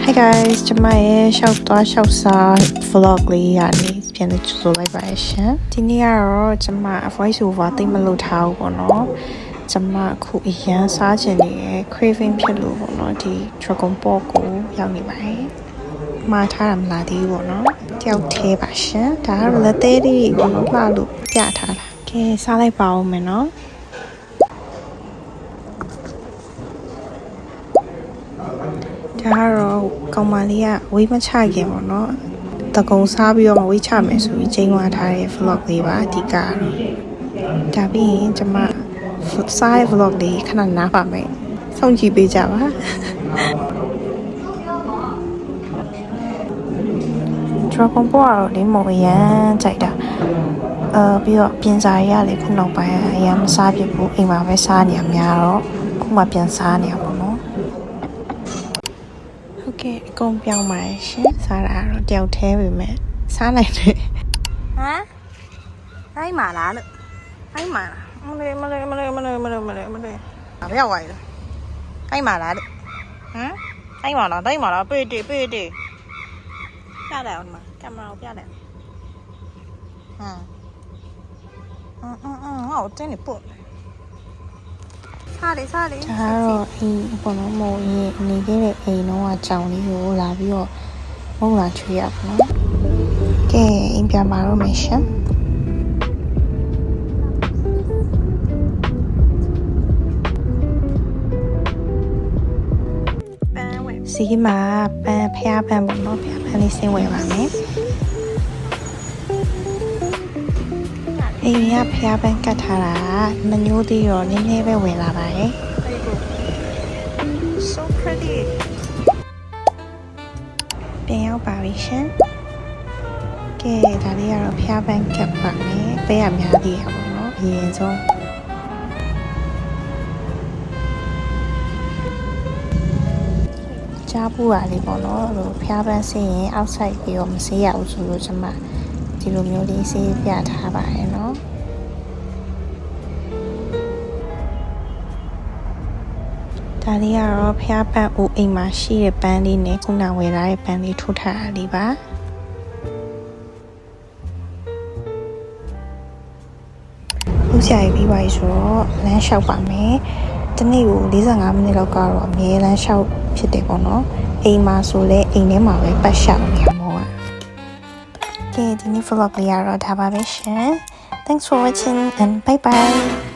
Hi guys ကျွန်မရဲ့ရှောက်သွားရှောက်စား vlog လေးကနေပြန်လည်ကြိုဆိုလိုက်ပါရှင်ဒီနေ့ကတော့ကျွန်မ voice over သိမလို့ထားဘူးပေါ့နော်ကျွန်မအခုအရန်စားချင်နေတဲ့ craving ဖြစ်လို့ပေါ့နော်ဒီ dragon ball ကိုရောက်နေပါတယ်မှာထားတာမလားသေးဘူးပေါ့နော်တယောက်သေးပါရှင်ဒါကတော့လက်သေးလေးပေါ့နော်လှလို့ပြထားတာကဲစားလိုက်ပါဦးမယ်နော်ဒါကတော့ကောင်မလေးကဝေးမချခင်ပေါ့နော်တကုံစားပြီးတော့မဝေးချမယ်ဆိုပြီးချိန်ဝါထားတဲ့ vlog လေးပါအဓိကဒါပြီးရင်ကျွန်မစားတဲ့ vlog လေးခဏနားပါမယ်စောင့်ကြည့်ပေးကြပါdragon ball ကတော့ဒီမော်ရန်ကြိုက်တာပြီးတော့ပြင်စာရရလေခုနောက်ပိုင်းအရင်မစားဖြစ်ဘူးအိမ်မှာပဲစားနေရများတော့ခုမှပြန်စားနေရပါတော့ဟုတ်ကဲ့အကုန်ပြောင်းပါရှင်စားတာတော့တယောက်သေးပဲမဲ့စားနိုင်တယ်ဟမ်အိုင်းမာလားလို့အိုင်းမာလားမလေးဘာရောက်သွားလဲအိုင်းမာလားလို့ဟမ်အိုင်းမာလားပေးတေပြတယ်အောင်ဒီမှာကင်မရာကိုပြတယ်ဟောတင်းနေပို့စားလေဒါတော့အိမ်ပေါ့နော်မိုးရင်နေခဲ့တဲ့အိမ်တော့ကြောင်လေးကိုလာပြီးတော့မုံလာချွေရပါနော်ကဲအိမ်ပြန်มาတော့မယ်ရှင်စီမှာပန်းဖျားပန်းပေါ့နော်ဖျားပန်းလေးဆင်းဝယ်ပါမယ်အိမ်ကဖျားပန်းကတ်ထားတာမညိုးသေးတော့နည်းနည်းပဲဝင်လာပါတယ် so pretty ပြန်ရောက်ပါပြီရှင်ကဲဒါလေးကတော့ဖျားပန်းကတ်ပါမယ်ပေးရများသေးရပါတော့အရင်ဆုံးကြားပူရလေးပေါ့နော်ဟိုဖျားပန်းဆေးရင် outside ပြီးတော့မဆေးရဘူးဆိုလို့ကျွန်မဒီလိုမျိုးလေးဆေးပြထားပါတယ်နော်ဒါလေးကတော့ဖျားပန်းဦးအိမ်မှာရှိတဲ့ပန်းလေးနဲ့ခုနဝယ်လာတဲ့ပန်းလေးထိုးထားတာလေးပါဦးဆရာကြီးပြီးပါပြီဆိုတော့လမ်းလျှောက်ပါမယ်တနေ့ကို45မိနစ်လောက်ကတော့အမြဲလမ်းလျှောက်ဖြစ်တယ်ပေါ့နော်အိမ်မှာဆိုလဲအိမ်ထဲမှာပဲပတ်လျှောက်နေမှာပေါ့ကဲဒီနေ့ vlog လေးကတော့ဒါပါပဲရှင် Thanks for watching and bye bye